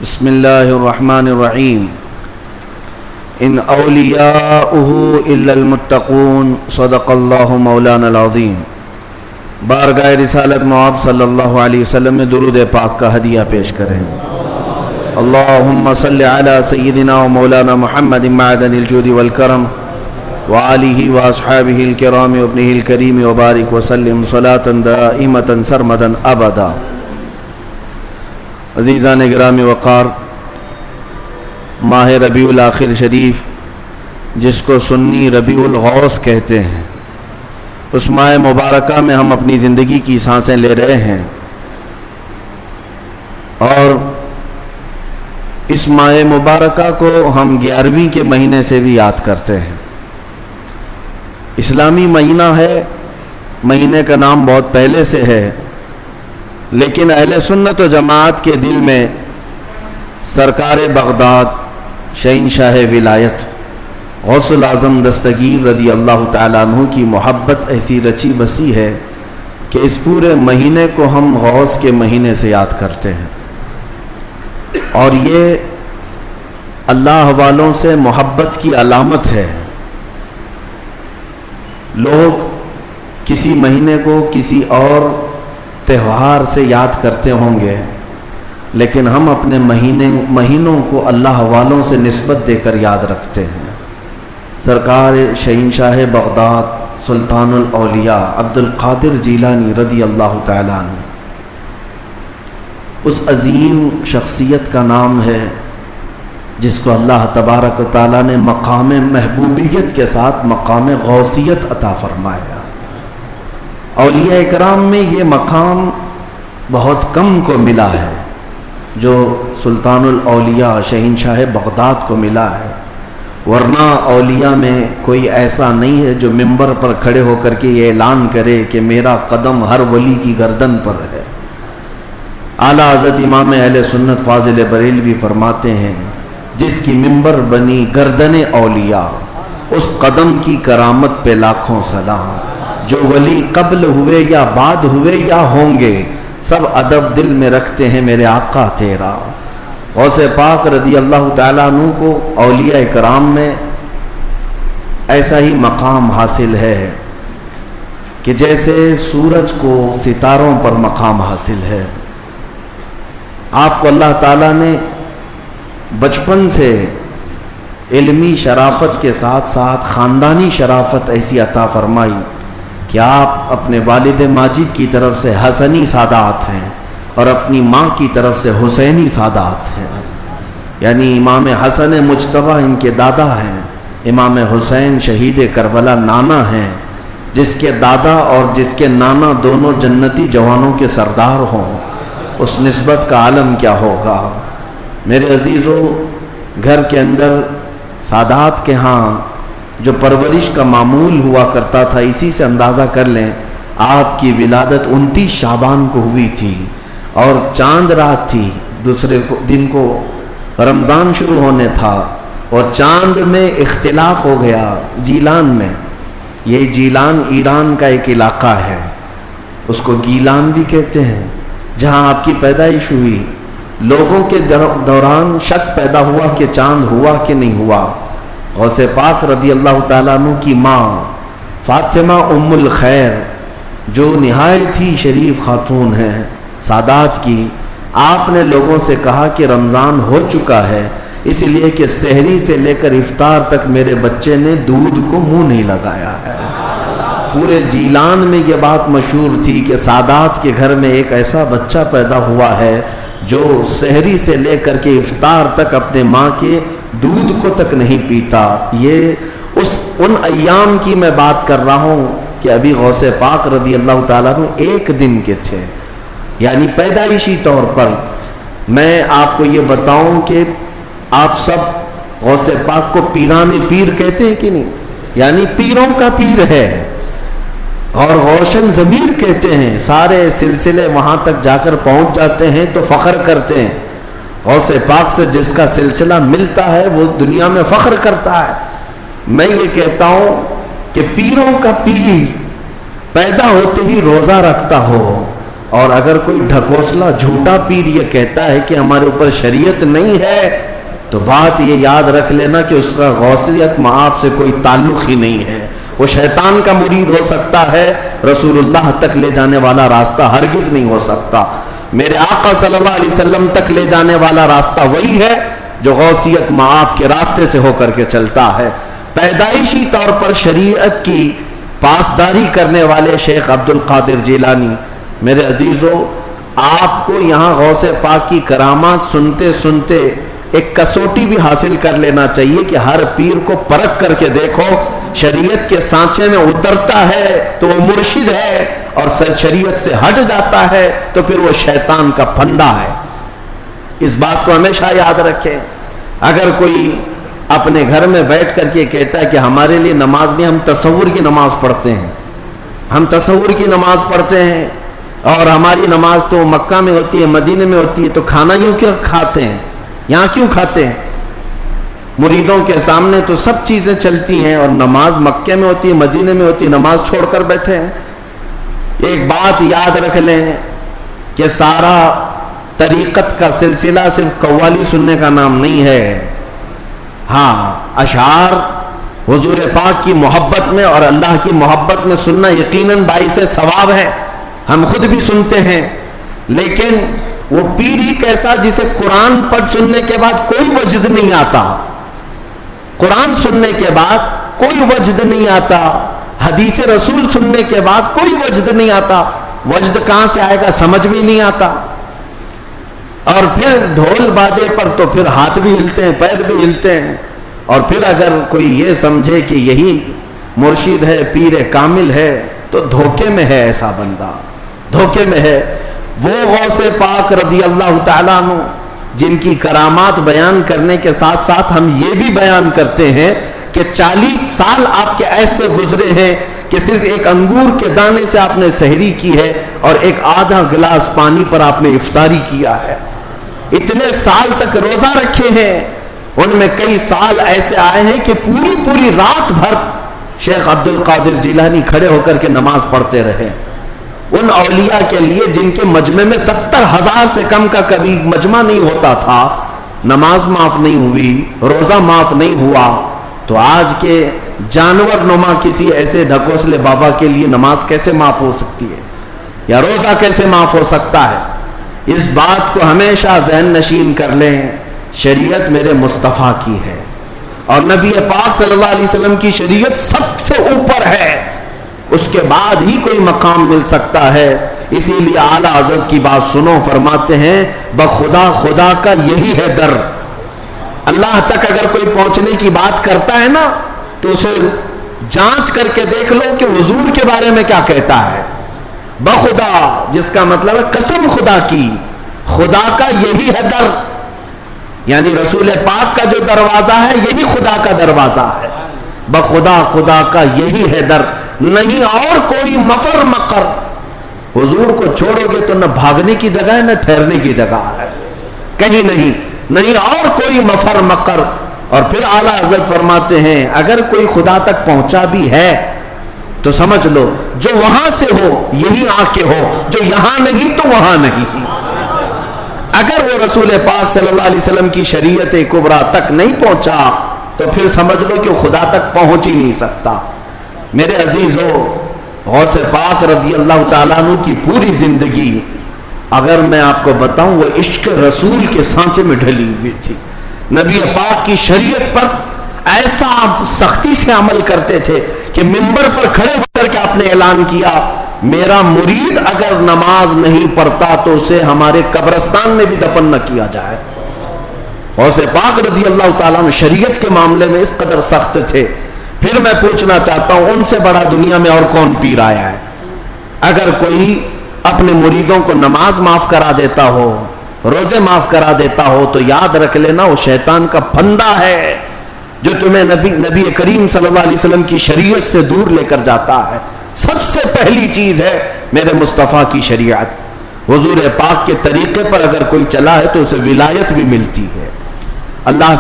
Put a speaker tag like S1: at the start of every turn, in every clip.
S1: بسم اللہ الرحمن الرحیم ان اولیاؤہ الا المتقون صدق اللہ مولانا العظیم۔ بارگاہ رسالت مآب صلی اللہ علیہ وسلم میں درود پاک کا ہدیہ پیش کریں۔ اللہم صلی علی سیدنا و مولانا محمد معدن الجود والکرم وآلہ واصحابہ الکرام وابنہ الکریم وبارک وسلم صلاة دائمة سرمدا ابدا۔ عزیزان گرامی وقار، ماہ ربیع الاخر شریف جس کو سنی ربیع الغوث کہتے ہیں، اس ماہ مبارکہ میں ہم اپنی زندگی کی سانسیں لے رہے ہیں، اور اس ماہ مبارکہ کو ہم 11ویں کے مہینے سے بھی یاد کرتے ہیں۔ اسلامی مہینہ ہے، مہینے کا نام بہت پہلے سے ہے، لیکن اہل سنت و جماعت کے دل میں سرکار بغداد شہنشاہ ولایت غوث الاعظم دستگیر رضی اللہ تعالیٰ عنہ کی محبت ایسی رچی بسی ہے کہ اس پورے مہینے کو ہم غوث کے مہینے سے یاد کرتے ہیں، اور یہ اللہ والوں سے محبت کی علامت ہے۔ لوگ کسی مہینے کو کسی اور تہوار سے یاد کرتے ہوں گے، لیکن ہم اپنے مہینوں کو اللہ والوں سے نسبت دے کر یاد رکھتے ہیں۔ سرکار شہنشاہ بغداد سلطان الاولیاء عبد القادر جیلانی رضی اللہ تعالیٰ عنہ، اس عظیم شخصیت کا نام ہے جس کو اللہ تبارک و تعالیٰ نے مقام محبوبیت کے ساتھ مقام غوثیت عطا فرمایا۔ اولیاء اکرام میں یہ مقام بہت کم کو ملا ہے جو سلطان الاولیاء شہنشاہ بغداد کو ملا ہے، ورنہ اولیاء میں کوئی ایسا نہیں ہے جو منبر پر کھڑے ہو کر کے یہ اعلان کرے کہ میرا قدم ہر ولی کی گردن پر ہے۔ اعلیٰ حضرت امام اہل سنت فاضل بریلوی فرماتے ہیں، جس کی منبر بنی گردن اولیاء، اس قدم کی کرامت پہ لاکھوں سلام۔ جو ولی قبل ہوئے یا بعد ہوئے یا ہوں گے، سب ادب دل میں رکھتے ہیں میرے آقا تیرا۔ غوث پاک رضی اللہ تعالیٰ عنہ کو اولیاء کرام میں ایسا ہی مقام حاصل ہے کہ جیسے سورج کو ستاروں پر مقام حاصل ہے۔ آپ کو اللہ تعالیٰ نے بچپن سے علمی شرافت کے ساتھ ساتھ خاندانی شرافت ایسی عطا فرمائی کہ آپ اپنے والد ماجد کی طرف سے حسنی سادات ہیں اور اپنی ماں کی طرف سے حسینی سادات ہیں، یعنی امام حسن مجتبی ان کے دادا ہیں، امام حسین شہید کربلا نانا ہیں، جس کے دادا اور جس کے نانا دونوں جنتی جوانوں کے سردار ہوں، اس نسبت کا عالم کیا ہوگا۔ میرے عزیزو، گھر کے اندر سادات کے ہاں جو پرورش کا معمول ہوا کرتا تھا، اسی سے اندازہ کر لیں آپ کی ولادت 29 شعبان کو ہوئی تھی، اور چاند رات تھی، دوسرے دن کو رمضان شروع ہونے تھا، اور چاند میں اختلاف ہو گیا جیلان میں۔ یہ جیلان ایران کا ایک علاقہ ہے، اس کو گیلان بھی کہتے ہیں، جہاں آپ کی پیدائش ہوئی۔ لوگوں کے دوران شک پیدا ہوا کہ چاند ہوا کہ نہیں ہوا۔ غوث پاک رضی اللہ تعالیٰ عنہ کی ماں فاطمہ ام الخیر، جو نہایت ہی شریف خاتون ہیں سادات کی، آپ نے لوگوں سے کہا کہ رمضان ہو چکا ہے، اس لیے کہ سحری سے لے کر افطار تک میرے بچے نے دودھ کو منہ نہیں لگایا ہے۔ پورے جیلان میں یہ بات مشہور تھی کہ سادات کے گھر میں ایک ایسا بچہ پیدا ہوا ہے جو سحری سے لے کر کے افطار تک اپنے ماں کے دودھ کو تک نہیں پیتا۔ یہ ان ایام کی میں بات کر رہا ہوں کہ ابھی غوث پاک رضی اللہ تعالیٰ عنہ 1 دن کے تھے، یعنی پیدائشی طور پر۔ میں آپ کو یہ بتاؤں کہ آپ سب غوث پاک کو پیران پیر کہتے ہیں کہ نہیں، یعنی پیروں کا پیر ہے، اور روشن ضمیر کہتے ہیں، سارے سلسلے وہاں تک جا کر پہنچ جاتے ہیں تو فخر کرتے ہیں۔ غوث پاک سے جس کا سلسلہ ملتا ہے وہ دنیا میں فخر کرتا ہے۔ میں یہ کہتا ہوں کہ پیروں کا پیر پیدا ہوتے ہی روزہ رکھتا ہو، اور اگر کوئی ڈھکوسلا جھوٹا پیر یہ کہتا ہے کہ ہمارے اوپر شریعت نہیں ہے تو بات یہ یاد رکھ لینا کہ اس کا غوثیت مآب سے کوئی تعلق ہی نہیں ہے. وہ شیطان کا مرید ہو سکتا ہے، رسول اللہ تک لے جانے والا راستہ ہرگز نہیں ہو سکتا. میرے آقا صلی اللہ علیہ وسلم تک لے جانے والا راستہ وہی ہے جو غوثیت مآب کے راستے سے ہو کر کے چلتا ہے. پیدائشی طور پر شریعت کی پاسداری کرنے والے شیخ عبد القادر جیلانی، میرے عزیزو، آپ کو یہاں غوث پاک کی کرامات سنتے سنتے ایک کسوٹی بھی حاصل کر لینا چاہیے کہ ہر پیر کو پرکھ کر کے دیکھو شریعت کے سانچے میں اترتا ہے تو وہ مرشد ہے، اور شریعت سے ہٹ جاتا ہے تو پھر وہ شیطان کا پھندا ہے. اس بات کو ہمیشہ یاد رکھیں. اگر کوئی اپنے گھر میں بیٹھ کر کے کہتا ہے کہ ہمارے لیے نماز نہیں، ہم تصور کی نماز پڑھتے ہیں، ہم تصور کی نماز پڑھتے ہیں، اور ہماری نماز تو مکہ میں ہوتی ہے، مدینے میں ہوتی ہے، تو کھانا یوں کیوں کھاتے ہیں، یہاں کیوں کھاتے ہیں؟ مریدوں کے سامنے تو سب چیزیں چلتی ہیں، اور نماز مکے میں ہوتی ہے، مدینے میں ہوتی ہے، نماز چھوڑ کر بیٹھے ہیں. ایک بات یاد رکھ لیں کہ سارا طریقت کا سلسلہ صرف قوالی سننے کا نام نہیں ہے. ہاں، اشعار حضور پاک کی محبت میں اور اللہ کی محبت میں سننا یقیناً باعث ثواب ہے، ہم خود بھی سنتے ہیں. لیکن وہ پیر ہی کیسا جسے قرآن پڑھ سننے کے بعد کوئی وجد نہیں آتا، قرآن سننے کے بعد کوئی وجد نہیں آتا، حدیث رسول سننے کے بعد کوئی وجد نہیں آتا. وجد کہاں سے آئے گا سمجھ بھی نہیں آتا. اور پھر ڈھول باجے پر تو پھر ہاتھ بھی ہلتے ہیں، پیر بھی ہلتے ہیں. اور پھر اگر کوئی یہ سمجھے کہ یہی مرشد ہے، پیر کامل ہے، تو دھوکے میں ہے. ایسا بندہ دھوکے میں ہے. وہ غوث پاک رضی اللہ تعالیٰ عنہ جن کی کرامات بیان کرنے کے ساتھ ساتھ ہم یہ بھی بیان کرتے ہیں کہ 40 سال آپ کے ایسے گزرے ہیں کہ صرف ایک انگور کے دانے سے آپ نے سحری کی ہے اور ایک آدھا گلاس پانی پر آپ نے افطاری کیا ہے. اتنے سال تک روزہ رکھے ہیں. ان میں کئی سال ایسے آئے ہیں کہ پوری رات بھر شیخ عبد القادر جیلانی کھڑے ہو کر کے نماز پڑھتے رہے. ان اولیاء کے لیے جن کے مجمع میں 70,000 سے کم کا کبھی مجمع نہیں ہوتا تھا، نماز معاف نہیں ہوئی، روزہ معاف نہیں ہوا، تو آج کے جانور نما کسی ایسے ڈھکوسلے بابا کے لیے نماز کیسے معاف ہو سکتی ہے، یا روزہ کیسے معاف ہو سکتا ہے؟ اس بات کو ہمیشہ ذہن نشین کر لیں. شریعت میرے مصطفیٰ کی ہے، اور نبی پاک صلی اللہ علیہ وسلم کی شریعت سب سے اوپر ہے. اس کے بعد ہی کوئی مقام مل سکتا ہے. اسی لیے اعلیٰ حضرت کی بات سنو، فرماتے ہیں بخدا خدا کا یہی ہے در. اللہ تک اگر کوئی پہنچنے کی بات کرتا ہے نا تو اسے جانچ کر کے دیکھ لو کہ حضور کے بارے میں کیا کہتا ہے. بخدا جس کا مطلب ہے قسم خدا کی، خدا کا یہی ہے در، یعنی رسول پاک کا جو دروازہ ہے یہی خدا کا دروازہ ہے. بخدا خدا کا یہی ہے در، نہیں اور کوئی مفر مقر. حضور کو چھوڑو گے تو نہ بھاگنے کی جگہ ہے نہ ٹھہرنے کی جگہ ہے، کہیں نہیں اور کوئی مفر مقر. اور پھر اعلیٰ حضرت فرماتے ہیں اگر کوئی خدا تک پہنچا بھی ہے تو سمجھ لو جو وہاں سے ہو یہی آ کے ہو، جو یہاں نہیں تو وہاں نہیں. اگر وہ رسول پاک صلی اللہ علیہ وسلم کی شریعت کبریٰ تک نہیں پہنچا تو پھر سمجھ لو کہ خدا تک پہنچ ہی نہیں سکتا. میرے عزیزو، غوث پاک رضی اللہ تعالیٰ عنہ کی پوری زندگی اگر میں آپ کو بتاؤں وہ عشق رسول کے سانچے میں ڈھلی ہوئی تھی. نبی پاک کی شریعت پر ایسا سختی سے عمل کرتے تھے کہ منبر پر کھڑے ہو کر کے آپ نے اعلان کیا میرا مرید اگر نماز نہیں پڑھتا تو اسے ہمارے قبرستان میں بھی دفن نہ کیا جائے. غوث پاک رضی اللہ تعالیٰ عنہ شریعت کے معاملے میں اس قدر سخت تھے. پھر میں پوچھنا چاہتا ہوں ان سے بڑا دنیا میں اور کون پیر آیا ہے؟ اگر کوئی اپنے مریدوں کو نماز معاف کرا دیتا ہو، روزے معاف کرا دیتا ہو، تو یاد رکھ لینا وہ شیطان کا پھندا ہے جو تمہیں نبی کریم صلی اللہ علیہ وسلم کی شریعت سے دور لے کر جاتا ہے. سب سے پہلی چیز ہے میرے مصطفیٰ کی شریعت. حضور پاک کے طریقے پر اگر کوئی چلا ہے تو اسے ولایت بھی ملتی ہے. اللہ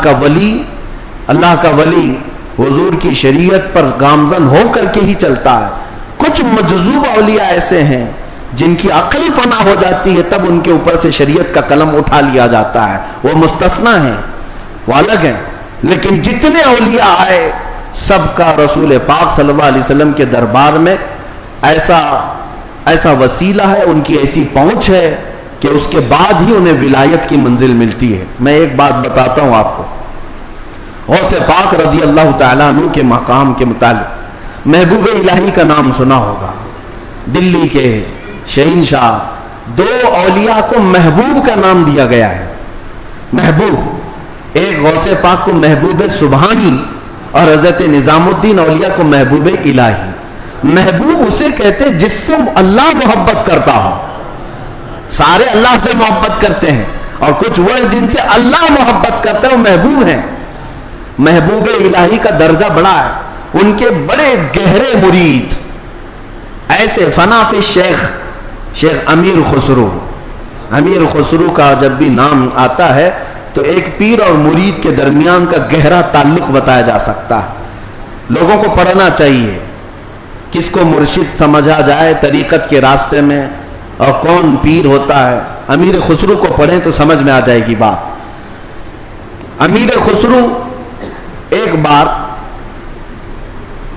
S1: کا ولی حضور کی شریعت پر گامزن ہو کر کے ہی چلتا ہے. کچھ مجذوب اولیاء ایسے ہیں جن کی عقل فنا ہو جاتی ہے تب ان کے اوپر سے شریعت کا قلم اٹھا لیا جاتا ہے، وہ مستثنا ہیں، وہ الگ ہیں. لیکن جتنے اولیاء آئے سب کا رسول پاک صلی اللہ علیہ وسلم کے دربار میں ایسا وسیلہ ہے، ان کی ایسی پہنچ ہے کہ اس کے بعد ہی انہیں ولایت کی منزل ملتی ہے. میں ایک بات بتاتا ہوں آپ کو، غوث پاک رضی اللہ تعالیٰ عنہ کے مقام کے متعلق. محبوب الہی کا نام سنا ہوگا، دلی کے شہنشاہ. دو اولیاء کو محبوب کا نام دیا گیا ہے. محبوب، ایک غوث پاک کو محبوب سبحانی اور حضرت نظام الدین اولیاء کو محبوب الہی. محبوب اسے کہتے جس سے اللہ محبت کرتا ہو. سارے اللہ سے محبت کرتے ہیں اور کچھ وہ ہیں جن سے اللہ محبت کرتا ہے، وہ محبوب ہیں. محبوب الہی کا درجہ بڑا ہے. ان کے بڑے گہرے مرید ایسے فنا فی شیخ امیر خسرو. امیر خسرو کا جب بھی نام آتا ہے تو ایک پیر اور مرید کے درمیان کا گہرا تعلق بتایا جا سکتا ہے. لوگوں کو پڑھنا چاہیے، کس کو مرشد سمجھا جائے طریقت کے راستے میں اور کون پیر ہوتا ہے. امیر خسرو کو پڑھیں تو سمجھ میں آ جائے گی بات. امیر خسرو ایک بار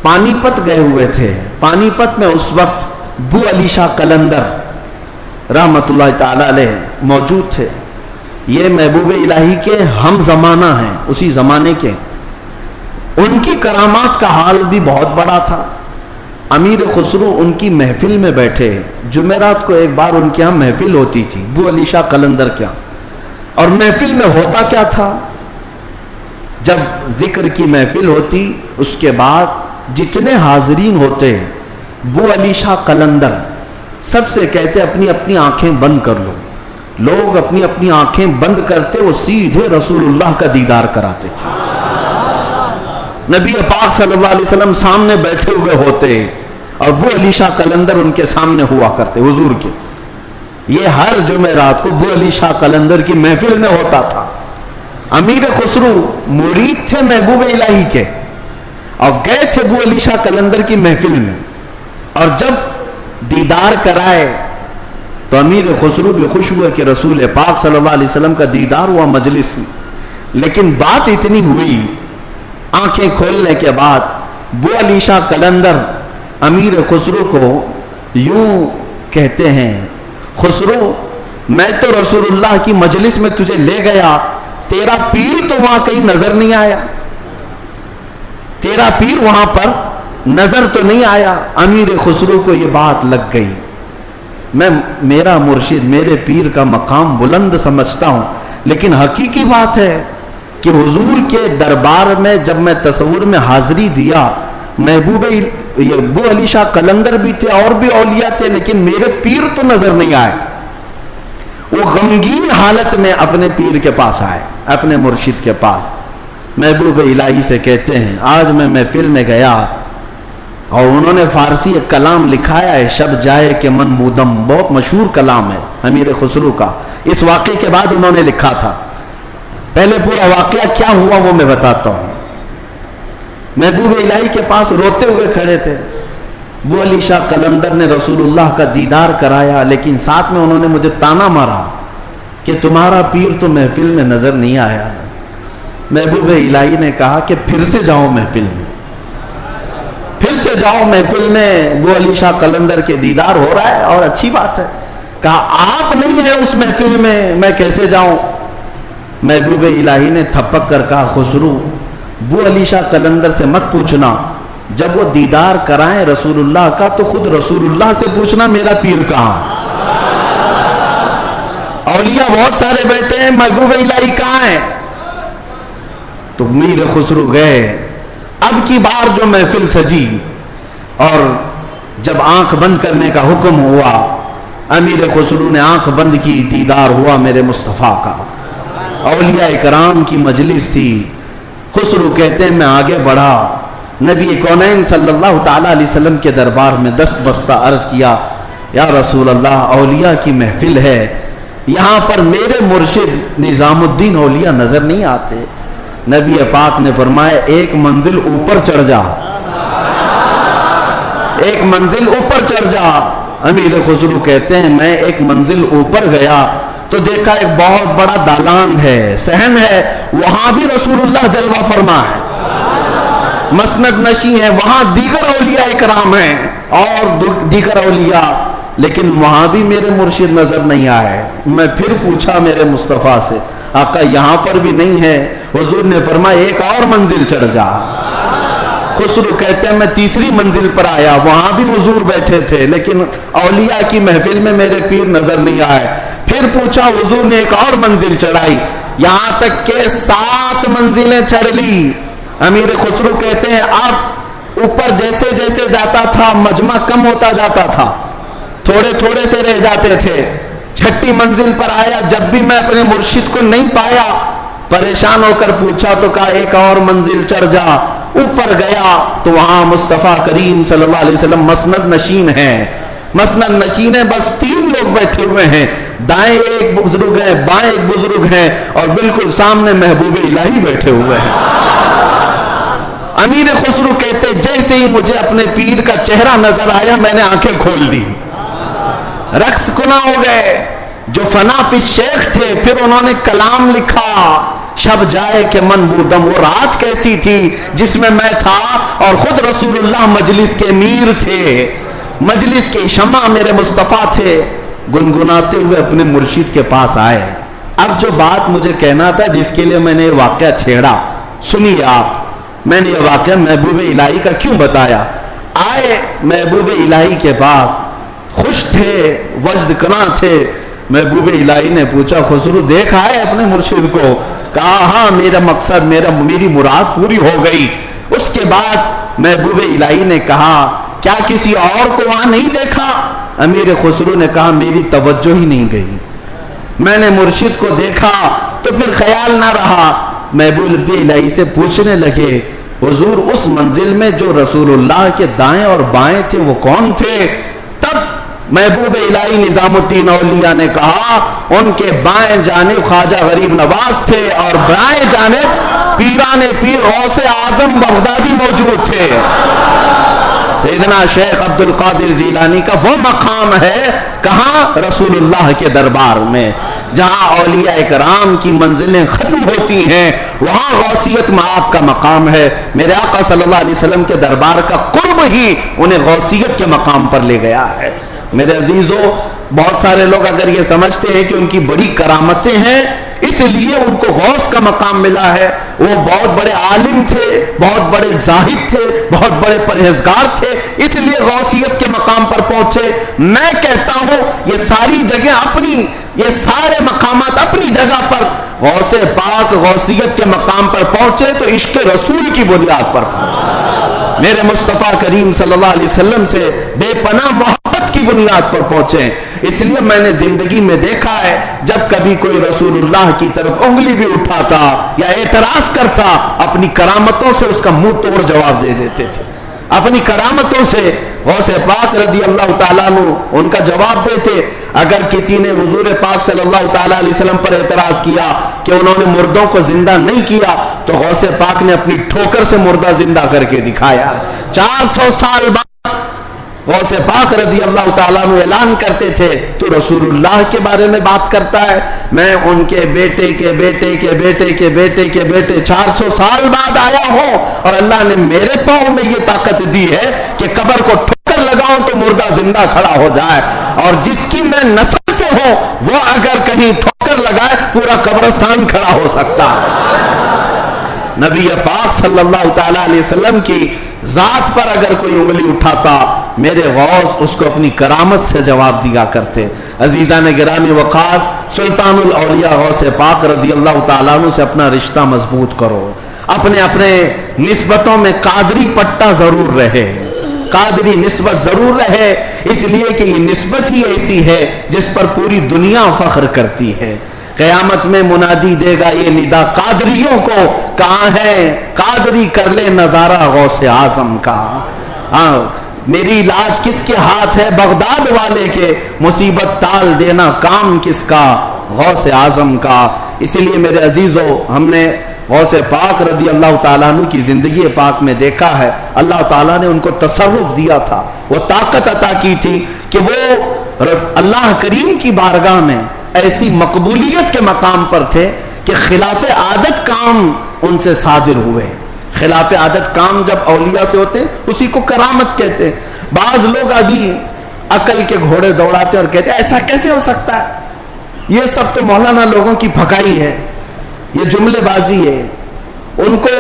S1: پانی پت گئے ہوئے تھے. پانی پت میں اس وقت بو علی شاہ قلندر رحمت اللہ تعالی علیہ موجود تھے. یہ محبوب الہی کے ہم زمانہ ہیں، اسی زمانے کے. ان کی کرامات کا حال بھی بہت بڑا تھا. امیر خسرو ان کی محفل میں بیٹھے. جمعرات کو ایک بار ان کے ہاں محفل ہوتی تھی بو علی شاہ قلندر کے ہاں. اور محفل میں ہوتا کیا تھا، جب ذکر کی محفل ہوتی اس کے بعد جتنے حاضرین ہوتے بو علی شاہ قلندر سب سے کہتے اپنی اپنی آنکھیں بند کر لو. لوگ اپنی اپنی آنکھیں بند کرتے، وہ سیدھے رسول اللہ کا دیدار کراتے تھے. نبی پاک صلی اللہ علیہ وسلم سامنے بیٹھے ہوئے ہوتے اور بو علی شاہ قلندر ان کے سامنے ہوا کرتے حضور کے. یہ ہر جمعرات کو بو علی شاہ قلندر کی محفل میں ہوتا تھا. امیر خسرو مرید تھے محبوب الہی کے اور گئے تھے بو علی شاہ قلندر کی محفل میں. اور جب دیدار کرائے تو امیر خسرو بھی خوش ہوئے کہ رسول پاک صلی اللہ علیہ وسلم کا دیدار ہوا مجلس میں. لیکن بات اتنی ہوئی، آنکھیں کھولنے کے بعد بو علی شاہ قلندر امیر خسرو کو یوں کہتے ہیں، خسرو میں تو رسول اللہ کی مجلس میں تجھے لے گیا، تیرا پیر تو وہاں کہیں نظر نہیں آیا، تیرا پیر وہاں پر نظر تو نہیں آیا. امیر خسرو کو یہ بات لگ گئی. میں میرا مرشد میرے پیر کا مقام بلند سمجھتا ہوں، لیکن حقیقی بات ہے کہ حضور کے دربار میں جب میں تصور میں حاضری دیا، محبوب بو علی شاہ قلندر بھی تھے اور بھی اولیاء تھے، لیکن میرے پیر تو نظر نہیں آئے. وہ غمگین حالت میں اپنے پیر کے پاس آئے، اپنے مرشد کے پاس. محبوب الہی سے کہتے ہیں آج میں محفل میں گیا اور انہوں نے فارسی ایک کلام لکھایا ہے، شب جائے کہ من بودم، بہت مشہور کلام ہے امیر خسرو کا. اس واقعے کے بعد انہوں نے لکھا تھا. پہلے پورا واقعہ کیا ہوا وہ میں بتاتا ہوں. محبوب الہی کے پاس روتے ہوئے کھڑے تھے. وہ علی شاہ قلندر نے رسول اللہ کا دیدار کرایا، لیکن ساتھ میں انہوں نے مجھے تانا مارا کہ تمہارا پیر تو محفل میں نظر نہیں آیا. محبوب الہی نے کہا کہ پھر سے جاؤ محفل میں، پھر سے جاؤ محفل میں. وہ علی شاہ قلندر کے دیدار ہو رہا ہے اور اچھی بات ہے. کہا آپ نہیں ہیں اس محفل میں کیسے جاؤں. محبوب الہی نے تھپک کر کہا خسرو وہ علی شاہ قلندر سے مت پوچھنا، جب وہ دیدار کرائیں رسول اللہ کا تو خود رسول اللہ سے پوچھنا میرا پیر کہاں. اولیاء بہت سارے بیٹھے ہیں، محبوب الہی کہاں ہیں. تو میر خسرو گئے. اب کی بار جو محفل سجی اور جب آنکھ بند کرنے کا حکم ہوا، امیر خسرو نے آنکھ بند کی، دیدار ہوا میرے مصطفیٰ کا. اولیاء کرام کی مجلس تھی. خسرو کہتے ہیں میں آگے بڑھا، نبی کونین صلی اللہ تعالیٰ علیہ وسلم کے دربار میں دست بستہ عرض کیا یا رسول اللہ اولیاء کی محفل ہے، یہاں پر میرے مرشد نظام الدین اولیاء نظر نہیں آتے. نبی پاک نے فرمایا ایک منزل اوپر چڑھ جا، ایک منزل اوپر چڑھ جا. امیر خسرو کہتے ہیں میں ایک منزل اوپر گیا تو دیکھا ایک بہت بڑا دالان ہے، صحن ہے، وہاں بھی رسول اللہ جلوہ فرما ہے، مسند نشی ہے، وہاں دیگر اولیاء اکرام ہیں اور دیگر اولیاء، لیکن وہاں بھی میرے مرشد نظر نہیں آئے۔ میں پھر پوچھا میرے مصطفیٰ سے، آقا یہاں پر بھی نہیں ہے؟ حضور نے فرمایا ایک اور منزل چڑھ جا۔ خسرو کہتے ہیں میں تیسری منزل پر آیا، وہاں بھی حضور بیٹھے تھے لیکن اولیاء کی محفل میں میرے پیر نظر نہیں آئے۔ پھر پوچھا، حضور نے ایک اور منزل چڑھائی، یہاں تک کہ 7 منزلیں چڑھ لی۔ امیر خسرو کہتے ہیں اب اوپر جیسے جیسے جاتا تھا مجمع کم ہوتا جاتا تھا، تھوڑے تھوڑے سے رہ جاتے تھے۔ 6ٹھی منزل پر آیا، جب بھی میں اپنے مرشد کو نہیں پایا، پریشان ہو کر پوچھا تو کہا ایک اور منزل چڑھ جا۔ اوپر گیا تو وہاں مصطفیٰ کریم صلی اللہ علیہ وسلم مسند نشین ہیں، مسند نشین ہے، بس 3 لوگ بیٹھے ہوئے ہیں، دائیں ایک بزرگ ہیں، بائیں ایک بزرگ ہیں اور بالکل سامنے محبوب الہی بیٹھے ہوئے ہیں۔ امیر خسرو کہتے جیسے ہی مجھے اپنے پیر کا چہرہ نظر آیا میں نے آنکھیں کھول لی، رقص کنا ہو گئے۔ جو فنا پی شیخ تھے پھر انہوں نے کلام لکھا، شب جائے کہ من بودم، وہ رات کیسی تھی جس میں میں تھا اور خود رسول اللہ مجلس کے امیر تھے، مجلس کے شمع میرے مصطفیٰ تھے۔ گنگناتے ہوئے اپنے مرشد کے پاس آئے۔ اب جو بات مجھے کہنا تھا جس کے لیے میں نے یہ واقعہ چھیڑا، سنیے آپ، میں نے یہ واقعہ محبوب الہی کا کیوں بتایا۔ آئے محبوب الہی کے پاس، خوش تھے، وجد کنا تھے۔ محبوب الہی نے پوچھا خسرو دیکھا ہے اپنے مرشد کو؟ کہا ہاں میرا مقصد میری مراد پوری ہو گئی۔ اس کے بعد محبوب الہی نے کہا کیا کسی اور کو وہاں نہیں دیکھا؟ امیر خسرو نے کہا میری توجہ ہی نہیں گئی، میں نے مرشد کو دیکھا تو پھر خیال نہ رہا۔ محبوب الہی سے پوچھنے لگے حضور اس منزل میں جو رسول اللہ کے دائیں اور بائیں تھے وہ کون تھے؟ تب محبوب الہی نظام الدین اولیاء نے کہا ان کے بائیں جانب خواجہ غریب نواز تھے اور بائیں جانب پیران پیر غوث اعظم بغدادی موجود تھے۔ سیدنا شیخ عبد القادر جیلانی کا وہ مقام ہے کہاں؟ رسول اللہ کے دربار میں، جہاں اولیاء کرام کی منزلیں ختم ہوتی ہیں وہاں غوثیت معاب کا مقام ہے۔ میرے آقا صلی اللہ علیہ وسلم کے دربار کا قرب ہی انہیں غوثیت کے مقام پر لے گیا ہے۔ میرے عزیزو، بہت سارے لوگ اگر یہ سمجھتے ہیں کہ ان کی بڑی کرامتیں ہیں اس لیے ان کو غوث کا مقام ملا ہے، وہ بہت بڑے عالم تھے، بہت بڑے زاہد تھے، بہت بڑے پرہیزگار تھے اس لیے غوثیت کے مقام پر پہنچے۔ میں کہتا ہوں یہ ساری جگہ اپنی، یہ سارے مقامات اپنی جگہ پر غوث پاک غوثیت کے مقام پر پہنچے تو عشق رسول کی بنیاد پر پہنچے، میرے مصطفیٰ کریم صلی اللہ علیہ وسلم سے بے پناہ محبت کی بنیاد پر پہنچے۔ اس لیے میں نے زندگی میں دیکھا ہے جب کبھی کوئی رسول اللہ کی طرف انگلی بھی اٹھاتا یا اعتراض کرتا اپنی کرامتوں سے اس کا منہ توڑ جواب دے دیتے تھے، اپنی کرامتوں سے غوث پاک رضی اللہ تعالیٰ عنہ ان کا جواب دیتے۔ اگر کسی نے حضور پاک صلی اللہ تعالیٰ علیہ وسلم پر اعتراض کیا کہ انہوں نے مردوں کو زندہ نہیں کیا تو غوث پاک نے اپنی ٹھوکر سے مردہ زندہ کر کے دکھایا۔ 400 سال بعد غوث پاک رضی اللہ تعالیٰ عنہ اعلان کرتے تھے تو رسول اللہ کے بارے میں بات کرتا ہے، میں ان کے بیٹے کے بیٹے کے بیٹے کے بیٹے کے بیٹے 400 سال بعد آیا ہوں اور اللہ نے میرے پاؤں میں یہ طاقت دی ہے کہ قبر کو ٹھوکر لگاؤں تو مردہ زندہ کھڑا ہو جائے، اور جس کی میں نسل سے ہوں وہ اگر کہیں ٹھوکر لگائے پورا قبرستان کھڑا ہو سکتا ہے۔ نبی پاک صلی اللہ تعالیٰ علیہ وسلم کی ذات پر اگر کوئی انگلی اٹھاتا میرے غوث اس کو اپنی کرامت سے جواب دیا کرتے۔ عزیزان گرامی وقار، سلطان الاولیاء غوث پاک رضی اللہ تعالیٰ عنہ سے اپنا رشتہ مضبوط کرو، اپنے اپنے نسبتوں میں قادری پٹا ضرور رہے، قادری نسبت ضرور رہے، اس لیے کہ یہ نسبت ہی ایسی ہے جس پر پوری دنیا فخر کرتی ہے۔ قیامت میں منادی دے گا یہ ندا قادریوں کو، کہاں ہے قادری کر لے نظارہ غوث اعظم کا۔ ہاں میری لاج کس کے ہاتھ ہے؟ بغداد والے کے، مصیبت ٹال دینا کام کس کا؟ غوث اعظم کا۔ اسی لیے میرے عزیزو، ہم نے غوث پاک رضی اللہ تعالیٰ عنہ کی زندگی پاک میں دیکھا ہے، اللہ تعالیٰ نے ان کو تصرف دیا تھا، وہ طاقت عطا کی تھی کہ وہ اللہ کریم کی بارگاہ میں ایسی مقبولیت کے مقام پر تھے کہ خلاف عادت کام ان سے صادر ہوئے۔ خلاف عادت کام جب اولیاء سے ہوتے ہیں اسی کو کرامت کہتے ہیں۔ بعض لوگ ابھی عقل کے گھوڑے دوڑاتے اور کہتے ہیں ایسا کیسے ہو سکتا ہے، یہ سب تو مولانا لوگوں کی پھکائی ہے، یہ جملے بازی ہے۔ ان کو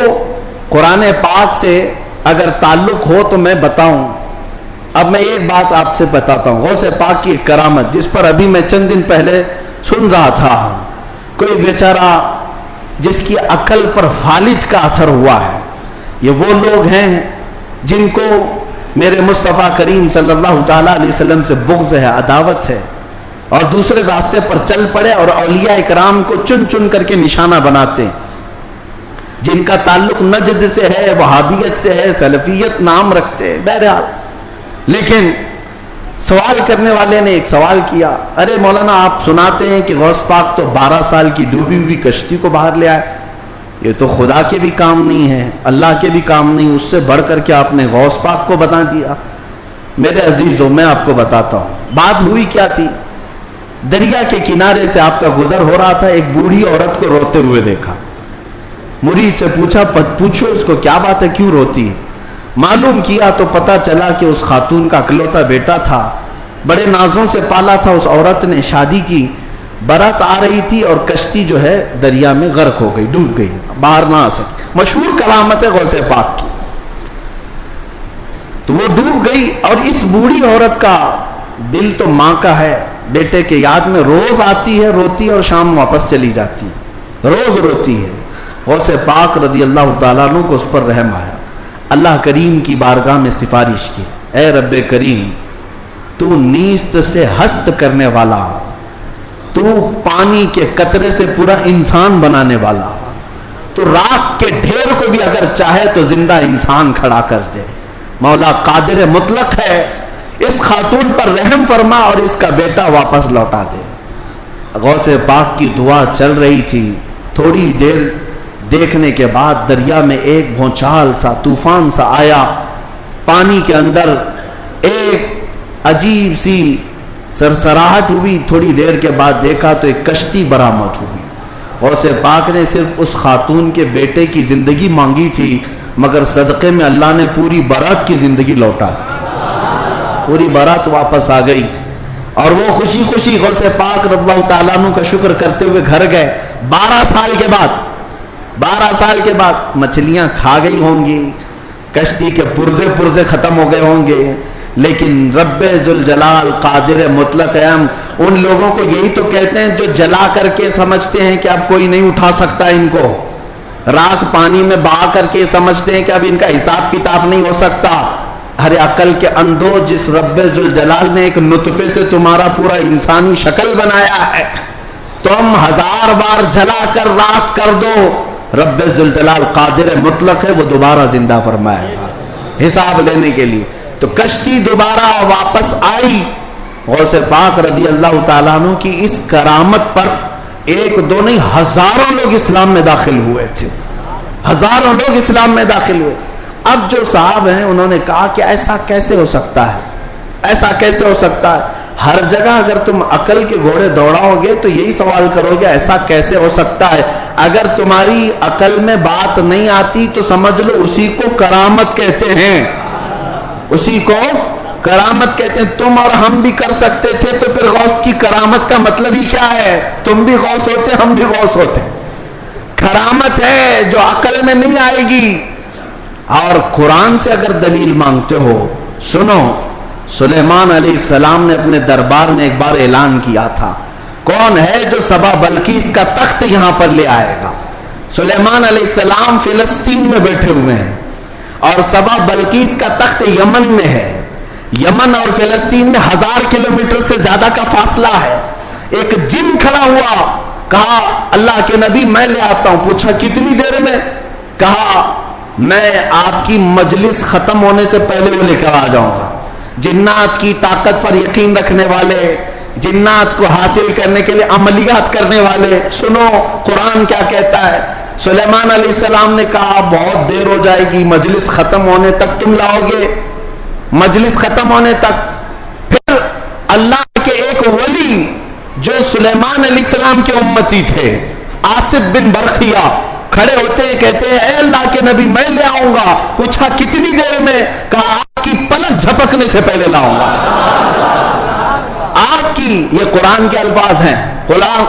S1: قرآن پاک سے اگر تعلق ہو تو میں بتاؤں۔ اب میں ایک بات آپ سے بتاتا ہوں، غوث پاک کی ایک کرامت جس پر ابھی میں چند دن پہلے سن رہا تھا، کوئی بیچارہ جس کی عقل پر فالج کا اثر ہوا ہے۔ یہ وہ لوگ ہیں جن کو میرے مصطفیٰ کریم صلی اللہ تعالیٰ علیہ وسلم سے بغض ہے، عداوت ہے، اور دوسرے راستے پر چل پڑے اور اولیاء اکرام کو چن چن کر کے نشانہ بناتے ہیں، جن کا تعلق نجد سے ہے، وہابیت سے ہے، سلفیت نام رکھتے ہیں۔ بہرحال لیکن سوال کرنے والے نے ایک سوال کیا، ارے مولانا آپ سناتے ہیں کہ غوث پاک تو 12 سال کی ڈوبی ہوئی کشتی کو باہر لے آئے، یہ تو خدا کے بھی کام نہیں ہے، اللہ کے بھی کام نہیں، اس سے بڑھ کر کے آپ نے غوث پاک کو بتا دیا۔ میرے عزیزوں میں آپ کو بتاتا ہوں بات ہوئی کیا تھی۔ دریا کے کنارے سے آپ کا گزر ہو رہا تھا، ایک بوڑھی عورت کو روتے ہوئے دیکھا۔ مرید سے پوچھا پوچھو اس کو کیا بات ہے، کیوں روتی ہے؟ معلوم کیا تو پتا چلا کہ اس خاتون کا اکلوتا بیٹا تھا، بڑے نازوں سے پالا تھا، اس عورت نے شادی کی، برات آ رہی تھی اور کشتی جو ہے دریا میں غرق ہو گئی، ڈوب گئی، باہر نہ آ سکی۔ مشہور کرامت ہے غوث پاک کی۔ تو وہ ڈوب گئی اور اس بوڑھی عورت کا دل تو ماں کا ہے، بیٹے کے یاد میں روز آتی ہے، روتی اور شام واپس چلی جاتی ہے، روز روتی ہے۔ غوث پاک رضی اللہ تعالیٰ عنہ کو اس پر رحم آیا، اللہ کریم کی بارگاہ میں سفارش کی، اے رب کریم تو نیست سے ہست کرنے والا، تو پانی کے قطرے سے پورا انسان بنانے والا، تو راکھ کے ڈھیر کو بھی اگر چاہے تو زندہ انسان کھڑا کر دے، مولا قادر مطلق ہے، اس خاتون پر رحم فرما اور اس کا بیٹا واپس لوٹا دے۔ غوث پاک کی دعا چل رہی تھی، تھوڑی دیر دیکھنے کے بعد دریا میں ایک بھونچال سا، طوفان سا آیا، پانی کے اندر ایک عجیب سی سرسراہٹ ہوئی، تھوڑی دیر کے بعد دیکھا تو ایک کشتی برآمد ہوئی۔ غوث پاک نے صرف اس خاتون کے بیٹے کی زندگی مانگی تھی، مگر صدقے میں اللہ نے پوری برات کی زندگی لوٹا دی، پوری برات واپس آ گئی، اور وہ خوشی خوشی غوث پاک رضی اللہ تعالیٰ عنہ کا شکر کرتے ہوئے گھر گئے۔ 12 سال کے بعد مچھلیاں کھا گئی ہوں گی، کشتی کے پرزے ختم ہو گئے ہوں گے، لیکن رب ذوالجلال قادر مطلق ہم ان لوگوں کو یہی تو کہتے ہیں جو جلا کر کے سمجھتے ہیں کہ اب کوئی نہیں اٹھا سکتا ان کو، راکھ پانی میں بہا کر کے سمجھتے ہیں کہ اب ان کا حساب کتاب نہیں ہو سکتا۔ ہر عقل کے اندھو، جس رب ذوالجلال نے ایک نطفے سے تمہارا پورا انسانی شکل بنایا ہے، تم 1000 بار جلا کر راکھ کر دو، رب ذوالجلال قادر مطلق ہے، وہ دوبارہ زندہ فرمائے گا حساب لینے کے لیے۔ تو کشتی دوبارہ واپس آئی۔ غوث پاک رضی اللہ تعالیٰ عنہ کی اس کرامت پر ایک دو نہیں ہزاروں لوگ اسلام میں داخل ہوئے تھے، ہزاروں لوگ اسلام میں داخل ہوئے۔ اب جو صاحب ہیں انہوں نے کہا کہ ایسا کیسے ہو سکتا ہے، ایسا کیسے ہو سکتا ہے؟ ہر جگہ اگر تم عقل کے گھوڑے دوڑاؤ گے تو یہی سوال کرو گے ایسا کیسے ہو سکتا ہے۔ اگر تمہاری عقل میں بات نہیں آتی تو سمجھ لو اسی کو کرامت کہتے ہیں، اسی کو کرامت کہتے ہیں۔ تم اور ہم بھی کر سکتے تھے تو پھر غوث کی کرامت کا مطلب ہی کیا ہے؟ تم بھی غوث ہوتے، ہم بھی غوث ہوتے۔ کرامت ہے جو عقل میں نہیں آئے گی۔ اور قرآن سے اگر دلیل مانگتے ہو، سنو، سلیمان علیہ السلام نے اپنے دربار میں ایک بار اعلان کیا تھا، کون ہے جو سبا بلقیس کا تخت یہاں پر لے آئے گا؟ سلیمان علیہ السلام فلسطین میں بیٹھے ہوئے ہیں اور سبا بلقیس کا تخت یمن میں ہے۔ یمن اور فلسطین میں 1000 کلومیٹر سے زیادہ کا فاصلہ ہے۔ ایک جن کھڑا ہوا، کہا اللہ کے نبی میں لے آتا ہوں۔ پوچھا کتنی دیر میں؟ کہا میں آپ کی مجلس ختم ہونے سے پہلے وہ لے کر آ جاؤں گا۔ جنات کی طاقت پر یقین رکھنے والے، جنات کو حاصل کرنے کے لیے عملیات کرنے والے، سنو قرآن کیا کہتا ہے۔ سلیمان علیہ السلام نے کہا بہت دیر ہو جائے گی، مجلس ختم ہونے تک تم لاؤ گے، مجلس ختم ہونے تک. پھر اللہ کے ایک ولی جو سلیمان علیہ السلام کے امتی تھے، آصف بن برخیہ، کھڑے ہوتے ہیں، کہتے ہیں اے اللہ کے نبی میں لے آؤں گا. پوچھا کتنی دیر میں؟ کہا آپ کی پلک جھپکنے سے پہلے لاؤں گا. آپ کی، یہ قرآن کے الفاظ ہیں،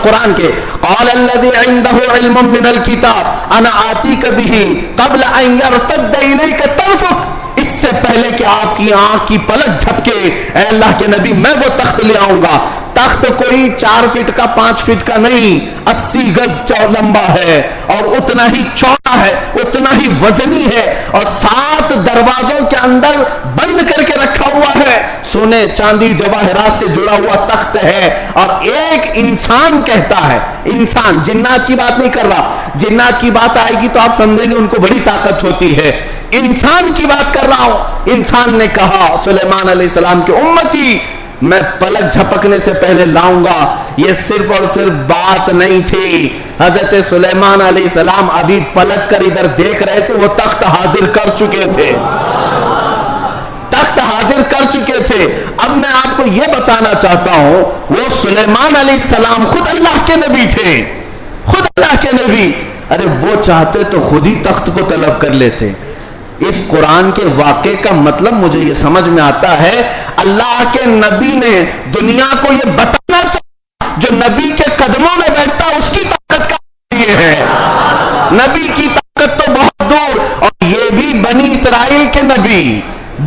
S1: قرآن کے. قال الذي عنده علم من الكتاب انا آتيك به قبل ان يرتد اليك طرفك. اس سے پہلے کہ آپ کی آنکھ کی پلک جھپکے اے اللہ کے نبی میں وہ تخت لے آؤں گا. تخت کوئی 4 فٹ کا 5 فٹ کا نہیں، 80 گز لمبا ہے اور اتنا ہی چوڑا ہے، اتنا ہی وزنی ہے، اور 7 دروازوں کے اندر بند کر کے رکھا ہوا ہے. سونے چاندی جواہرات سے جڑا ہوا تخت ہے. اور ایک انسان کہتا ہے، انسان، جنات کی بات نہیں کر رہا، جنات کی بات آئے گی تو آپ سمجھیں گے ان کو بڑی طاقت ہوتی ہے. انسان کی بات کر رہا ہوں. انسان نے کہا سلیمان علیہ السلام کے امتی میں پلک جھپکنے سے پہلے لاؤں گا. یہ صرف اور صرف بات نہیں تھی، حضرت سلیمان علیہ السلام ابھی پلک کر ادھر دیکھ رہے تھے، وہ تخت حاضر کر چکے تھے، تخت حاضر کر چکے تھے. اب میں آپ کو یہ بتانا چاہتا ہوں، وہ سلیمان علیہ السلام خود اللہ کے نبی تھے، خود اللہ کے نبی. ارے وہ چاہتے تو خود ہی تخت کو طلب کر لیتے. اس قرآن کے واقعے کا مطلب مجھے یہ سمجھ میں آتا ہے، اللہ کے نبی نے دنیا کو یہ بتانا چاہا جو نبی کے قدموں میں بیٹھتا اس کی طاقت کا یہ ہے. نبی کی طاقت تو بہت دور، اور یہ بھی بنی اسرائیل کے نبی،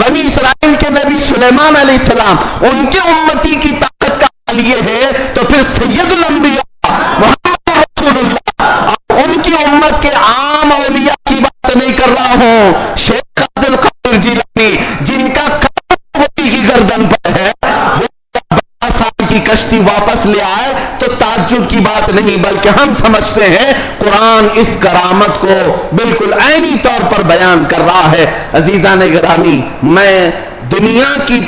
S1: بنی اسرائیل کے نبی سلیمان علیہ السلام، ان کے امتی کی طاقت کا حال یہ ہے. تو پھر سید الانبیاء محمد رسول اللہ اور ان کی امت کے عام اولیاء کی بات نہیں کر رہا ہوں، شیخ عبد القادر جیلانی جن کا قدم ولی کی گردن پر ہے، وہ 12 سال کی کشتی واپس لے آئے تو تعجب کی بات نہیں، بلکہ ہم سمجھتے ہیں قرآن اس کرامت کو بالکل عینی طور پر بیان کر رہا ہے. عزیزان گرامی، میں دنیا کی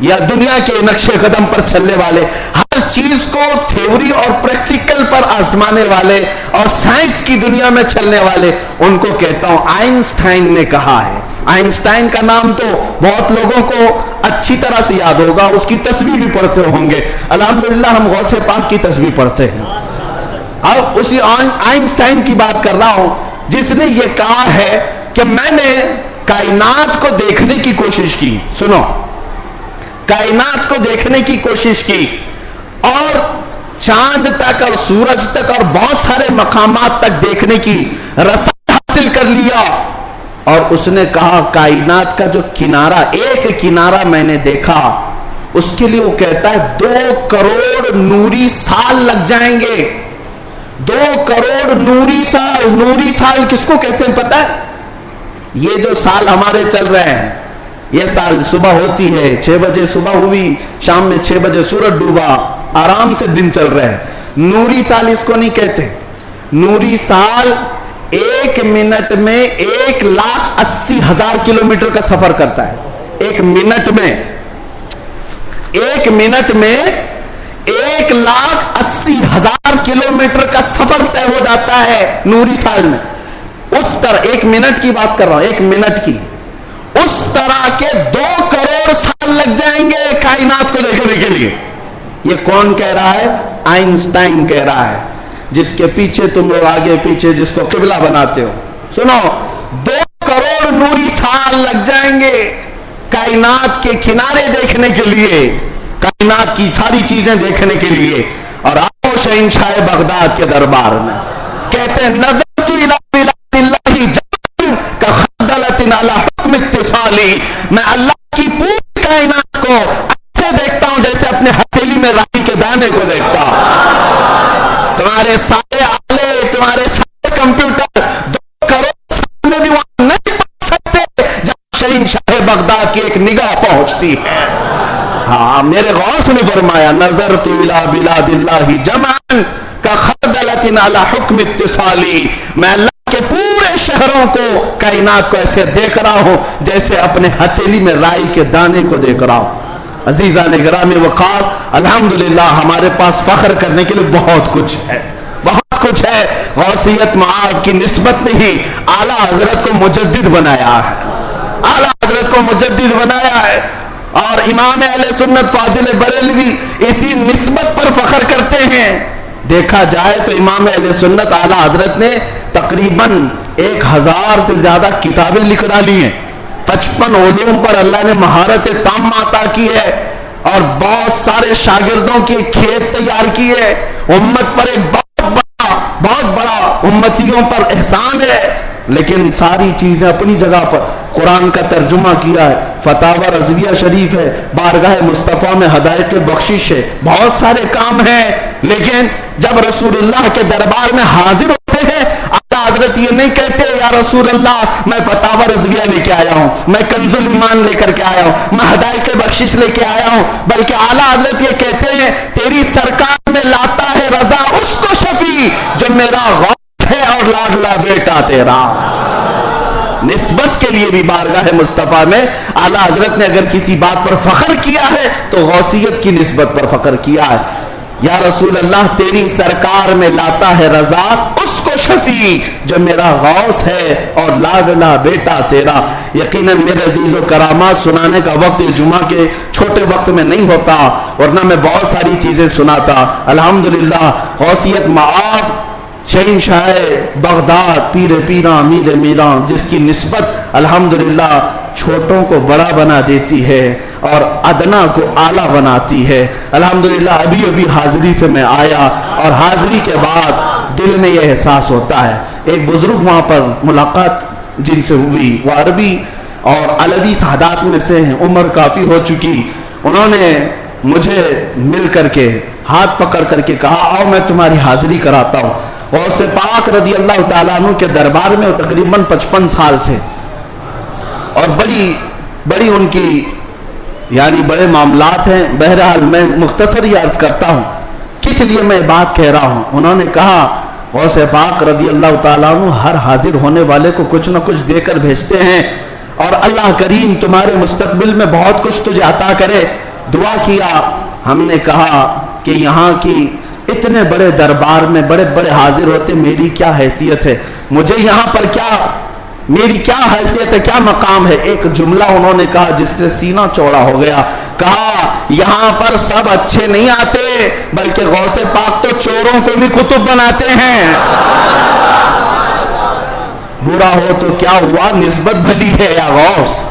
S1: یا دنیا کے نقش قدم پر چلنے والے، ہر چیز کو تھیوری اور پریکٹیکل پر آزمانے والے اور سائنس کی دنیا میں چلنے والے، ان کو کہتا ہوں آئنسٹائن نے کہا ہے. آئنسٹائن کا نام تو بہت لوگوں کو اچھی طرح سے یاد ہوگا، اس کی تسبیح بھی پڑھتے ہوں گے. الحمدللہ ہم غوث پاک کی تسبیح پڑھتے ہیں. اب اسی آئنسٹائن کی بات کر رہا ہوں جس نے یہ کہا ہے کہ میں نے کائنات کو دیکھنے کی کوشش کی. سنو، کائنات کو دیکھنے کی کوشش کی اور چاند تک اور سورج تک اور بہت سارے مقامات تک دیکھنے کی رسائی حاصل کر لیا. اور اس نے کہا کائنات کا جو کنارہ، ایک کنارہ میں نے دیکھا، اس کے لیے وہ کہتا ہے 2 کروڑ نوری سال لگ جائیں گے. 2 کروڑ نوری سال. نوری سال کس کو کہتے ہیں پتہ ہے؟ یہ جو سال ہمارے چل رہے ہیں، یہ سال صبح ہوتی ہے 6 بجے صبح ہوئی، شام میں 6 بجے سورج ڈوبا، آرام سے دن چل رہے ہیں. نوری سال اس کو نہیں کہتے. نوری سال 1 منٹ میں 1,80,000 کلومیٹر کا سفر کرتا ہے. 1 منٹ میں 1,80,000 کلومیٹر کا سفر طے ہو جاتا ہے نوری سال میں. اس طرح 1 منٹ کی بات کر رہا ہوں، 1 منٹ کی، اس طرح کے 2 کروڑ سال لگ جائیں گے کائنات کو دیکھنے کے لیے. یہ کون کہہ رہا ہے؟ آئنسٹائن کہہ رہا ہے، جس کے پیچھے تم لوگ آگے پیچھے جس کو قبلہ بناتے ہو. سنو، 2 کروڑ نوری سال لگ جائیں گے کائنات کے کنارے دیکھنے کے لیے، کائنات کی ساری چیزیں دیکھنے کے لیے. اور آؤ شہنشاہ بغداد کے دربار میں، کہتے ہیں نظرت الی بلاد اللہ جمعا کخردلۃ علی حکم اتصالی. میں اللہ کی پوری کائنات کو ایسے دیکھتا ہوں جیسے اپنے ہتھیلی میں رائی کے دانے کو دیکھتا ہوں. تمہارے سارے آلے، تمہارے سارے کمپیوٹر 2 کروڑ سال میں بھی وہاں نہیں پہنچ سکتے جہاں شہنشاہ بغداد کی ایک نگاہ پہنچتی ہے. ہاں، میرے غوث نے فرمایا نظرت الی بلاد اللہ جمعا کخردلۃ علی حکم اتصالی. میں اللہ کے پورے شہروں کو، کائنات کو ایسے دیکھ رہا ہوں جیسے اپنے ہتھیلی میں رائی کے دانے کو دیکھ رہا ہوں. عزیزان گرامی وقار، الحمدللہ ہمارے پاس فخر کرنے کے لیے بہت کچھ ہے، بہت کچھ ہے. غوثیت معاب کی نسبت نے ہی اعلیٰ حضرت کو مجدد بنایا ہے، اعلیٰ حضرت کو مجدد بنایا ہے۔ اور امام اہل سنت فاضل بریلوی اسی نسبت پر فخر کرتے ہیں۔ دیکھا جائے تو امام اہل سنت اعلیٰ حضرت نے تقریباً 1000 سے زیادہ کتابیں لکھ ڈالی ہیں، 55 علوم پر اللہ نے مہارت تام عطا کی ہے، اور بہت سارے شاگردوں کے کھیت تیار کیے۔ امت پر ایک بہت بڑا امتیوں پر احسان ہے، لیکن ساری چیزیں اپنی جگہ پر۔ قرآن کا ترجمہ کیا ہے، فتاوی رضویہ شریف ہے، بارگاہ مصطفیٰ میں ہدایت بخشش ہے، بہت سارے کام ہیں، لیکن جب رسول اللہ کے دربار میں حاضر ہوتے ہیں اعلیٰ حضرت یہ نہیں کہتے یا رسول اللہ میں فتاوی رضویہ لے کے آیا ہوں، میں کنز الایمان لے کر کے آیا ہوں، میں ہدایت بخشش لے کے آیا ہوں، بلکہ اعلیٰ حضرت یہ کہتے ہیں تیری سرکار میں لاتا ہے رضا اس کو شفیع جو میرا غوث ہے اور لاڈلا بیٹا تیرا۔ نسبت کے لیے بھی بارگاہ مصطفیٰ میں اعلیٰ حضرت نے اگر کسی بات پر فخر کیا ہے تو غوثیت کی نسبت پر فخر کیا ہے۔ یا رسول اللہ تیری سرکار میں لاتا ہے رضا اس کو شفیع جو میرا غوث ہے اور لاڈلا بیٹا تیرا۔ یقیناً میرے عزیز و کرامات سنانے کا وقت جمعہ کے چھوٹے وقت میں نہیں ہوتا، ورنہ میں بہت ساری چیزیں سناتا۔ الحمدللہ غوثیت معاب شہنشاہ بغداد پیر پیراں میر میراں، جس کی نسبت الحمدللہ چھوٹوں کو بڑا بنا دیتی ہے اور ادنا کو اعلیٰ بناتی ہے۔ الحمدللہ ابھی حاضری سے میں آیا اور حاضری کے بعد دل میں یہ احساس ہوتا ہے۔ ایک بزرگ وہاں پر ملاقات جن سے ہوئی، وہ عربی اور علوی سادات میں سے ہیں، عمر کافی ہو چکی۔ انہوں نے مجھے مل کر کے ہاتھ پکڑ کر کے کہا آؤ میں تمہاری حاضری کراتا ہوں۔ غوث پاک رضی اللہ تعالیٰ عنہ کے دربار میں تقریباً 55 سال سے، اور بڑی ان کی یعنی بڑے معاملات ہیں۔ بہرحال میں مختصر ہی عرض کرتا ہوں کس لیے میں بات کہہ رہا ہوں۔ انہوں نے کہا غوث پاک رضی اللہ تعالیٰ عنہ ہر حاضر ہونے والے کو کچھ نہ کچھ دے کر بھیجتے ہیں، اور اللہ کریم تمہارے مستقبل میں بہت کچھ تجھے عطا کرے۔ دعا کیا۔ ہم نے کہا کہ یہاں کی اتنے بڑے دربار میں بڑے بڑے حاضر ہوتے، میری کیا حیثیت ہے، مجھے یہاں پر میری کیا حیثیت ہے، کیا مقام ہے۔ ایک جملہ انہوں نے کہا جس سے سینہ چوڑا ہو گیا۔ کہا یہاں پر سب اچھے نہیں آتے، بلکہ غوث پاک تو چوروں کو بھی کتب بناتے ہیں۔ برا ہو تو کیا ہوا، نسبت بھلی ہے یا غوث،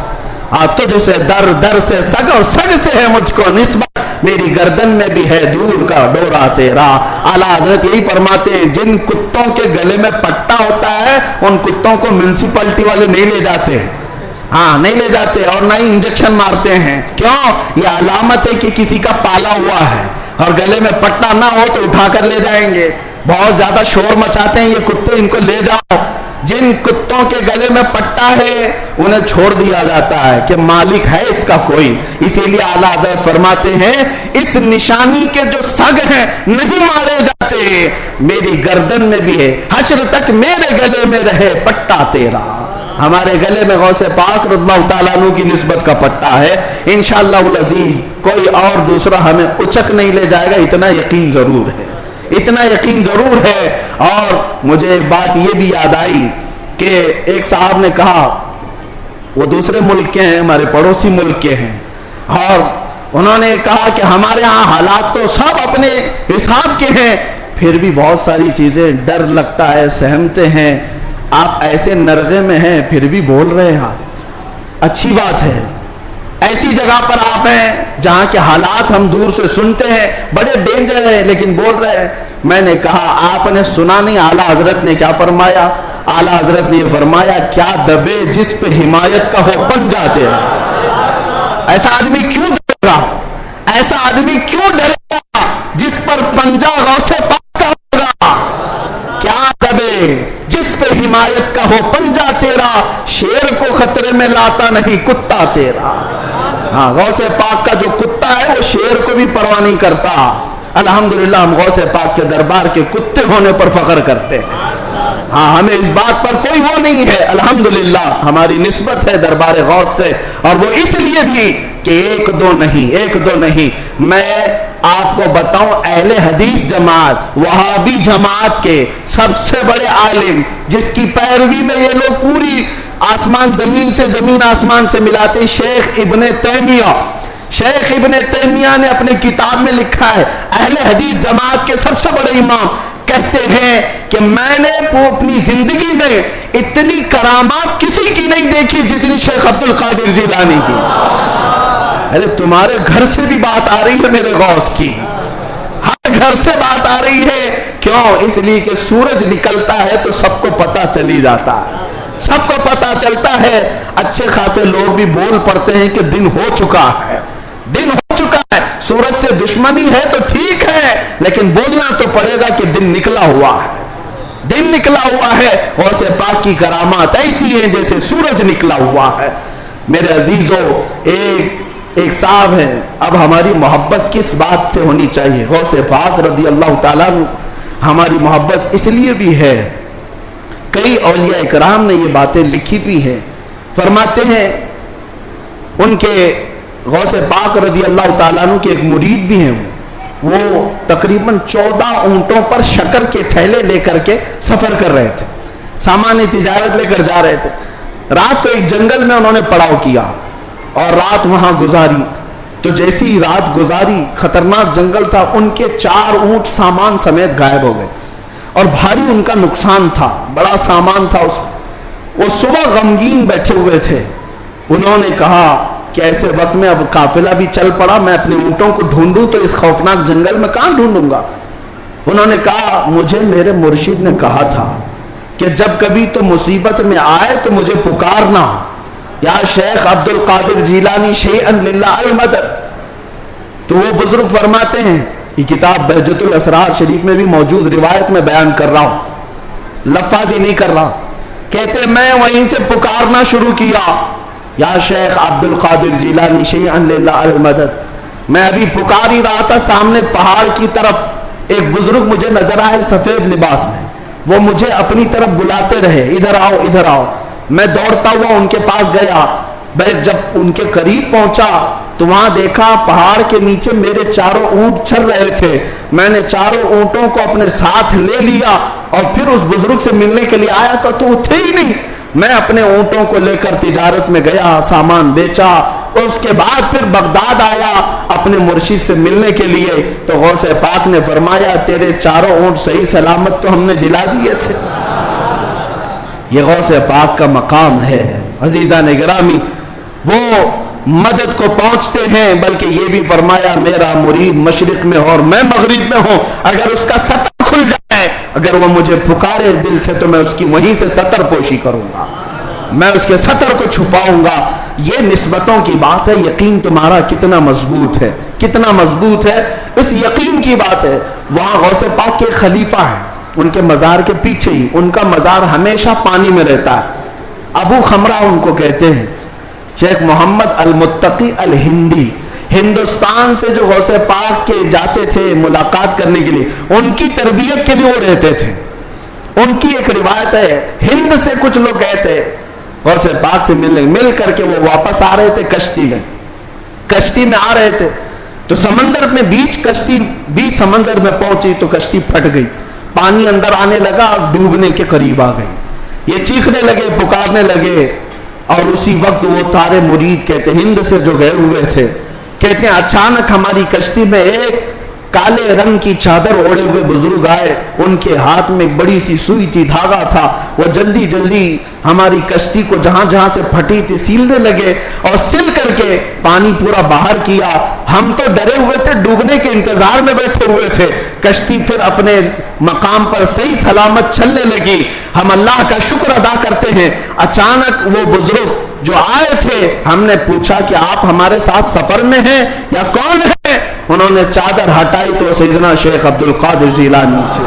S1: تجھ سے در سے سگ اور سگ سے ہے مجھ کو نسبت، میری گردن میں بھی ہے دور کا ڈورا تیرا۔ اعلیٰ حضرت یہی فرماتے ہیں جن کتوں کے گلے میں پٹا ہوتا ہے ان کتوں کو میونسپلٹی والے نہیں لے جاتے، نہیں لے جاتے، اور نہ ہی انجیکشن مارتے ہیں۔ کیوں؟ یہ علامت ہے کہ کسی کا پالا ہوا ہے، اور گلے میں پٹا نہ ہو تو اٹھا کر لے جائیں گے۔ بہت زیادہ شور مچاتے ہیں یہ کتے، ان کو لے جاؤ۔ جن کتوں کے گلے میں پٹا ہے انہیں چھوڑ دیا جاتا ہے کہ مالک ہے اس کا کوئی۔ اسی لیے اعلیٰ حضرت فرماتے ہیں اس نشانی کے جو سگ ہیں نہیں مارے جاتے، میری گردن میں بھی ہے، حشر تک میرے گلے میں رہے پٹا تیرا۔ ہمارے گلے میں غوث پاک رضی اللہ تعالیٰ عنہ کی نسبت کا پٹا ہے۔ انشاءاللہ العزیز کوئی اور دوسرا ہمیں اچک نہیں لے جائے گا، اتنا یقین ضرور ہے، اتنا یقین ضرور ہے۔ اور مجھے ایک بات یہ بھی یاد آئی کہ ایک صاحب نے کہا وہ دوسرے ملک کے ہیں، ہمارے پڑوسی ملک کے ہیں، اور انہوں نے کہا کہ ہمارے ہاں حالات تو سب اپنے حساب کے ہیں، پھر بھی بہت ساری چیزیں ڈر لگتا ہے، سہمتے ہیں۔ آپ ایسے نرغے میں ہیں پھر بھی بول رہے ہیں، اچھی بات ہے۔ ایسی جگہ پر آپ ہیں جہاں کے حالات ہم دور سے سنتے ہیں، بڑے ڈینجر ہیں، لیکن بول رہے ہیں۔ میں نے کہا آپ نے سنا نہیں اعلیٰ حضرت نے کیا فرمایا؟ اعلیٰ حضرت نے فرمایا کیا دبے جس پہ حمایت کا ہو پنجہ تیرا۔ ایسا آدمی کیوں ڈرے گا، ایسا آدمی کیوں ڈرے گا جس پر پنجہ غوث پاک کا ہوگا؟ کیا دبے جس پہ حمایت کا ہو پنجہ تیرا، شیر کو خطرے میں لاتا نہیں کتا تیرا۔ غوث پاک کا جو کتا ہے وہ شیر کو بھی پرواہ نہیں کرتا۔ الحمدللہ ہم غوث پاک کے دربار کے کتے ہونے پر فخر کرتے ہیں۔ ہمیں اس بات پر کوئی وہ نہیں ہے، الحمدللہ ہماری نسبت ہے دربار غوث سے، اور وہ اس لیے بھی کہ ایک دو نہیں، میں آپ کو بتاؤں اہل حدیث جماعت وہابی جماعت کے سب سے بڑے عالم جس کی پیروی میں یہ لوگ پوری آسمان زمین سے زمین آسمان سے ملاتے، شیخ ابن تیمیہ، شیخ ابن تیمیہ نے اپنے کتاب میں لکھا ہے اہل حدیث جماعت کے سب سے بڑے امام کہتے ہیں کہ میں نے اپنی زندگی میں اتنی کرامات کسی کی نہیں دیکھی جتنی شیخ عبد القادر جیلانی کی۔ ارے تمہارے گھر سے بھی بات آ رہی ہے میرے غوث کی، ہر گھر سے بات آ رہی ہے، کیوں؟ اس لیے کہ سورج نکلتا ہے تو سب کو پتہ چلی جاتا ہے، سب کو پتہ چلتا ہے۔ اچھے خاصے لوگ بھی بول پڑتے ہیں کہ دن ہو چکا ہے، دن ہو چکا ہے، سورج سے دشمنی ہے تو ٹھیک ہے لیکن بولنا تو پڑے گا کہ دن نکلا ہوا ہے، دن نکلا ہوا ہے۔ غوث پاک کی کرامات ایسی ہیں جیسے سورج نکلا ہوا ہے۔ میرے عزیزوں، ایک صاحب ہیں، اب ہماری محبت کس بات سے ہونی چاہیے؟ غوث پاک رضی اللہ تعالیٰ عنہ ہماری محبت اس لیے بھی ہے، کئی اولیاء اکرام نے یہ باتیں لکھی بھی ہیں، فرماتے ہیں ان کے غوث پاک رضی اللہ تعالیٰ عنہ کے ایک مرید بھی ہیں، وہ تقریباً 14 اونٹوں پر شکر کے تھیلے لے کر کے سفر کر رہے تھے، سامان تجارت لے کر جا رہے تھے۔ رات کو ایک جنگل میں انہوں نے پڑاؤ کیا اور رات وہاں گزاری، تو جیسی ہی رات گزاری، خطرناک جنگل تھا، ان کے 4 اونٹ سامان سمیت غائب ہو گئے اور بھاری ان کا نقصان تھا، بڑا سامان تھا اس میں۔ وہ صبح غمگین بیٹھے ہوئے تھے، انہوں نے کہا کہ ایسے وقت میں اب قافلہ بھی چل پڑا، میں اپنے اونٹوں کو ڈھونڈوں تو اس خوفناک جنگل میں کہاں ڈھونڈوں گا؟ انہوں نے کہا مجھے میرے مرشد نے کہا تھا کہ جب کبھی تو مصیبت میں آئے تو مجھے پکارنا، یا شیخ عبد القادر جیلانی شیئن للہ المدد۔ تو وہ بزرگ فرماتے ہیں، یہ کتاب بہجت الاسرار شریف میں بھی موجود روایت میں بیان کر رہا ہوں، لفاظی نہیں کر رہا، کہتے میں وہیں سے پکارنا شروع کیا، یا شیخ عبد القادر جیلانی شیئن للہ المدد۔ میں ابھی پکار ہی رہا تھا، سامنے پہاڑ کی طرف ایک بزرگ مجھے نظر آئے سفید لباس میں، وہ مجھے اپنی طرف بلاتے رہے، ادھر آؤ ادھر آؤ۔ میں دوڑتا ہوا ان کے پاس گیا، جب ان کے قریب پہنچا تو وہاں دیکھا پہاڑ کے نیچے میرے 4 اونٹ چل رہے تھے۔ میں نے 4 اونٹوں کو اپنے ساتھ لے لیا اور پھر اس بزرگ سے ملنے کے لیے آیا تو وہ تھے ہی نہیں۔ میں اپنے اونٹوں کو لے کر تجارت میں گیا، سامان بیچا، اس کے بعد پھر بغداد آیا اپنے مرشد سے ملنے کے لیے، تو غوث پاک نے فرمایا تیرے 4 اونٹ صحیح سلامت تو ہم نے دلا دیے تھے۔ یہ غوث پاک کا مقام ہے عزیزان گرامی، وہ مدد کو پہنچتے ہیں، بلکہ یہ بھی فرمایا میرا مرید مشرق میں ہو اور میں مغرب میں ہوں، اگر اس کا سطر کھل جائے، اگر وہ مجھے پکارے دل سے تو میں اس کی وہیں سے سطر پوشی کروں گا، میں اس کے سطر کو چھپاؤں گا۔ یہ نسبتوں کی بات ہے، یقین تمہارا کتنا مضبوط ہے، کتنا مضبوط ہے، اس یقین کی بات ہے۔ وہاں غوث پاک کے خلیفہ ہیں، ان کے مزار کے پیچھے ہی، ان کا مزار ہمیشہ پانی میں رہتا ہے، ابو خمرہ ان کو کہتے ہیں، شیخ محمد المتقی الہندی، ہندوستان سے جو غوث پاک کے جاتے تھے ملاقات کرنے کے لیے، ان کی تربیت کے لیے وہ رہتے تھے۔ ان کی ایک روایت ہے، ہند سے کچھ لوگ گئے تھے غوث پاک سے مل کر کے وہ واپس آ رہے تھے کشتی میں آ رہے تھے، تو سمندر میں بیچ سمندر میں پہنچی تو کشتی پھٹ گئی، پانی اندر آنے لگا اور ڈوبنے کے قریب آ گئی۔ یہ چیخنے لگے، پکارنے لگے، اور اسی وقت وہ تارے مرید کہتے ہند سے جو گئے ہوئے تھے، کہتے ہیں اچانک ہماری کشتی میں ایک کالے رنگ کی چادر اوڑے ہوئے بزرگ آئے، ان کے ہاتھ میں ایک بڑی سی سوئی تھی، دھاگا تھا، وہ جلدی جلدی ہماری کشتی کو جہاں جہاں سے پھٹی تھی سیلنے لگے اور سل کر کے پانی پورا باہر کیا۔ ہم تو ڈرے ہوئے تھے، ڈوبنے کے انتظار میں بیٹھے ہوئے تھے، کشتی پھر اپنے مقام پر صحیح سلامت چلنے لگی، ہم اللہ کا شکر ادا کرتے ہیں۔ اچانک وہ بزرگ جو آئے تھے، ہم نے پوچھا کہ آپ ہمارے ساتھ سفر میں ہیں یا کون ہے؟ انہوں نے چادر ہٹائی تو سیدنا شیخ عبد القادر جیلانی تھے۔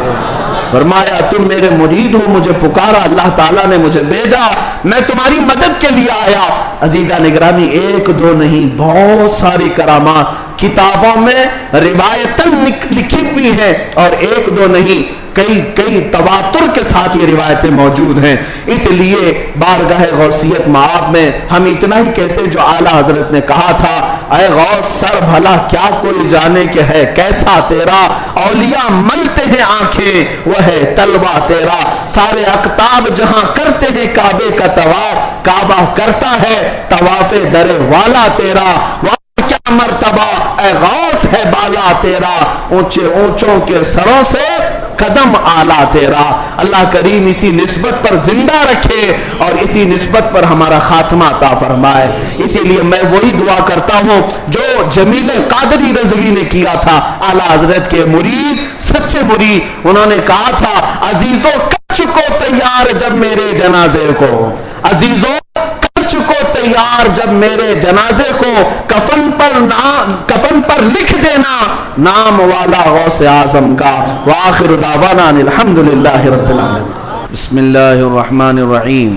S1: فرمایا تم میرے مرید ہو، مجھے پکارا، اللہ تعالیٰ نے مجھے بھیجا، میں تمہاری مدد کے لیے آیا۔ عزیزہ نگرامی، 1 2 نہیں، بہت ساری کرامات کتابوں میں روایتاً لکھی ہوئی ہیں، اور ایک دو نہیں، کئی تواتر کے ساتھ یہ روایتیں موجود ہیں۔ اس لیے بارگاہ غوثیت مآب میں ہم اتنا ہی کہتے جو اعلیٰ حضرت نے کہا تھا، اے غوث سر بھلا کیا کوئی جانے کہ ہے کیسا تیرا، اولیاء ملتے ہیں آنکھیں وہ ہے طلبہ تیرا، سارے اقطاب جہاں کرتے ہیں کعبے کا طواف، کعبہ کرتا ہے طواف در والا تیرا، کیا مرتبہ اے غوث ہے بالا تیرا، اونچے اونچوں کے سروں سے قدم آلہ تیرا۔ اللہ کریم اسی نسبت پر زندہ رکھے اور اسی نسبت پر ہمارا خاتمہ عطا فرمائے۔ اسی لیے میں وہی دعا کرتا ہوں جو جمیل قادری رضوی نے کیا تھا، اعلیٰ حضرت کے مرید، سچے مرید، انہوں نے کہا تھا عزیزو کر چکو تیار جب میرے جنازے کو، عزیزو کو تیار جب میرے جنازے کو، کفن پر لکھ دینا نام والا غوث اعظم کا۔ وآخر دعوانا الحمدللہ رب العالمین۔ بسم اللہ الرحمن الرحیم۔